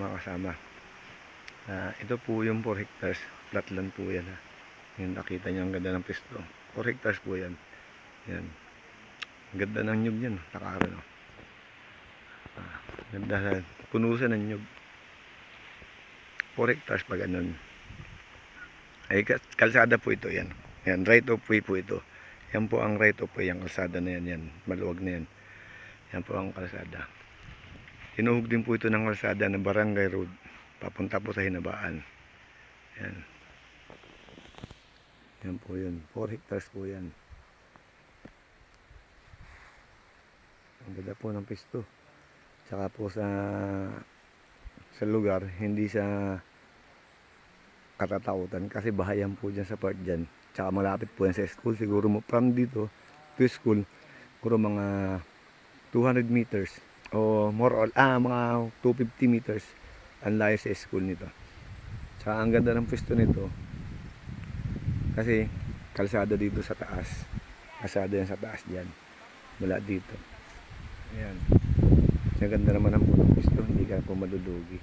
mga kasama. Ito po yung 4 hectares. Flat land po yan. Yung nakita nyo ang ganda ng pisto. 4 hectares po yan. Yan. Ang ganda ng nyug yan. Nakakaroon. Ganda. Punusan ng nyug. 4 hectares pa ganun. Ay kalsada po ito yan. Yan. Right of way po ito. Yan po ang right of way. Yung kalsada na yan. Yan. Maluwag na yan. Yan po ang kalsada. Tinuhog din po ito ng kalsada na Barangay Road. Papunta po sa Hinabaan. Yan. Yan po yun. 4 hectares po yan. Ang ganda po ng pisto. Tsaka po sa lugar, hindi sa katatautan. Kasi bahayan po dyan sa part dyan. Tsaka malapit po yan sa school. Siguro from dito to school, siguro mga 200 meters. O more or mga 250 meters ang layo sa school nito. Tsaka ang ganda ng pwesto nito kasi kalsada dito sa taas. Kalsada yan sa taas dyan. Mula dito. Ayan. Ang ganda naman ang pwesto. Hindi ka po malulugi.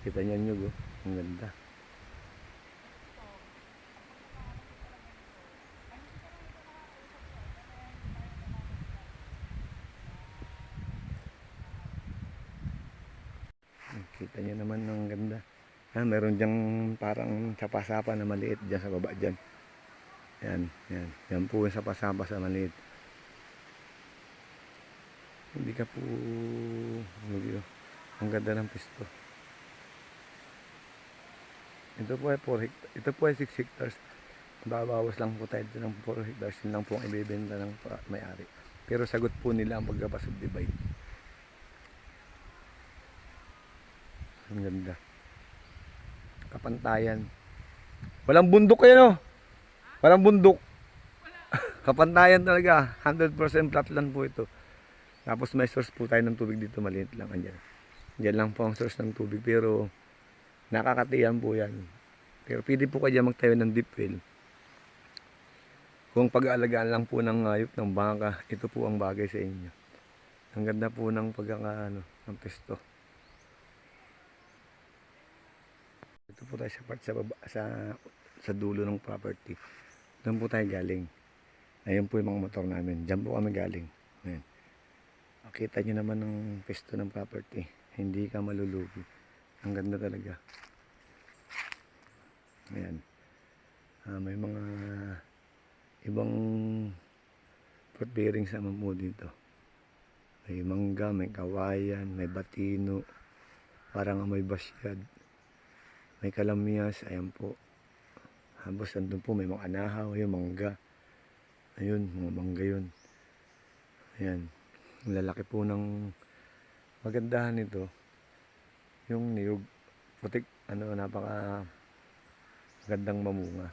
Kita niyan nyo. Ang ganda. Kita nyo naman ang ganda. Meron dyang parang sapa-sapa na maliit dyan sa baba dyan. Yan, yan. Yan po yung sapa-sapa sa maliit. Hindi ka po ang ganda ng pisto. Ito po ay 4 hectares. Ito po ay 6 hectares. Babawas lang po tayo ng 4 hectares. Yun lang po ang ibebenta ng may-ari. Pero sagot po nila ang pagkapasubdivide. Ang ganda. Kapantayan. Walang bundok kayo, no? Walang bundok. Kapantayan talaga. 100% flat land po ito. Tapos may source po tayo ng tubig dito. Maliit lang. Andyan. Diyan lang po ang source ng tubig. Pero nakakatiyan po yan. Pero pwede po kayo magtayo ng deep well. Kung pag-aalagaan lang po ng hayop, ng bangka, ito po ang bagay sa inyo. Ang ganda po ng ng pesto. Ito po tayo sa part sa dulo ng property. Doon po tayo galing. Ayun po yung mga motor namin. Diyan po kami galing. Ayan. Makita nyo naman ng pesto ng property. Hindi ka malulugi. Ang ganda talaga. Ayan. May mga ibang fruit bearings naman po dito. May mangga, may kawayan, may batino. Parang may basyad. May kalamyas, ayan po. Habos andun po may mga anahaw, yung mangga. Ayun, mga mangga yun. Ayan. Ang lalaki po ng magandahan nito. Yung niyog. Putik, napaka gandang mamunga.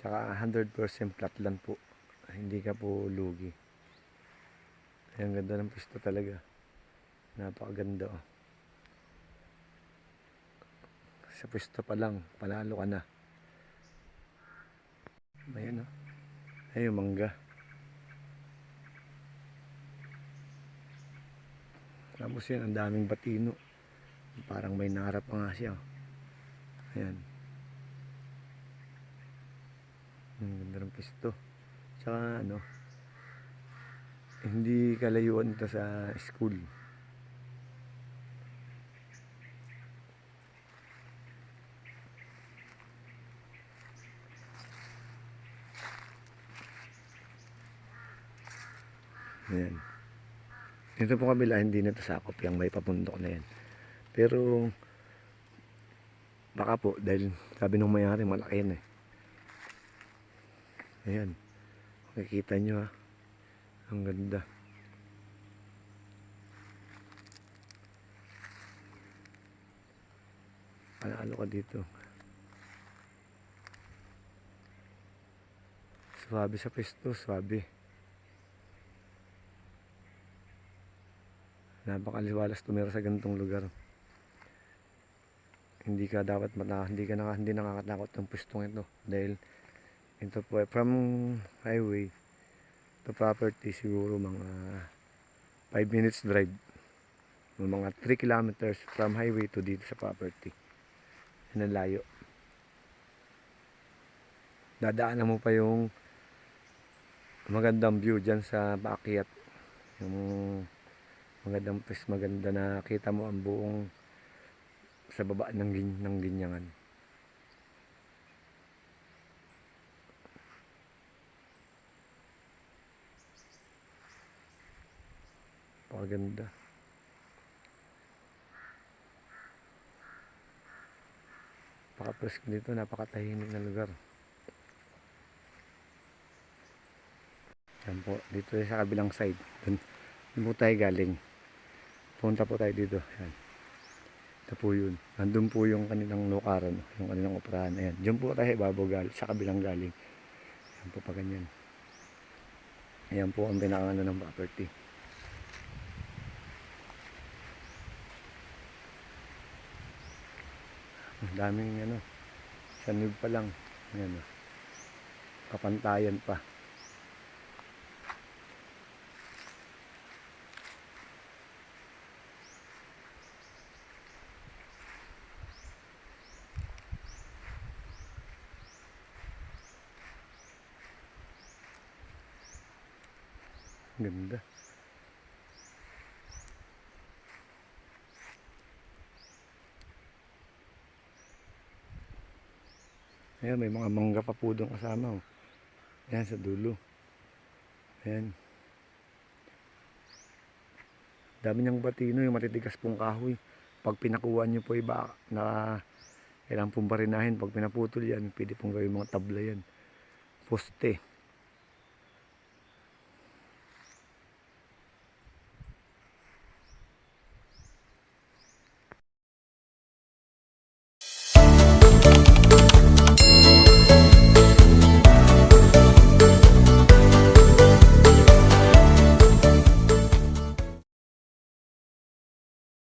Tsaka 100% flat land po. Hindi ka po lugi. Ayan, ganda ng pisto talaga. Napakaganda oh. Sa pwesto pa lang, panalo ka na. Ayun o. Ayun, mangga. Tapos yan, ang daming batino. Parang may narap pa nga siya. Ayan. Ang ganda ng pwesto. Tsaka hindi kalayuan ito sa school. Ayan. Dito po kabila, hindi na ito sakop. Yung may papundok na yan. Pero, baka po, dahil sabi nung mayari, malaki yan eh. Ayan. Makikita nyo ha. Ang ganda. Panalo ka dito. Swabe sa pesto, swabe. Napakaliwalas tumira sa ganitong lugar. Hindi ka dapat hindi nakakatakot ng pwestong ito dahil ito po ay from highway The property siguro mga 5 minutes drive. Mga 3 kilometers from highway to dito sa property. Yan ang layo. Dadaanan mo pa yung magandang view dyan sa paakyat. Yung magandang place, maganda na kita mo ang buong sa baba ng Ginyangan. Paganda. Napaka-presko dito, napakatahimik na lugar. Yan po, dito sa kabilang side. Doon po tayo galing. Punta po tayo dito. Yan. Ito po yun. Nandun po yung kanilang lukaran, yung kanilang operahan. Ayan. Diyan po tayo babogal sa kabilang galing. Yan po pa ganyan. Ayan po ang pinakano ng property. Ang daming ano. Sanib pa lang. Ayan. Kapantayan pa. Ganda. Ayan, may mga mangga pa po doon kasama. Oh. Ayan, sa dulo. Ayan. Dami niyang batino, yung matitigas pong kahoy. Pag pinakuha niyo po iba na kailangan pong barinahin. Pag pinaputol yan, pwede pong gawin mga tabla yan. Poste.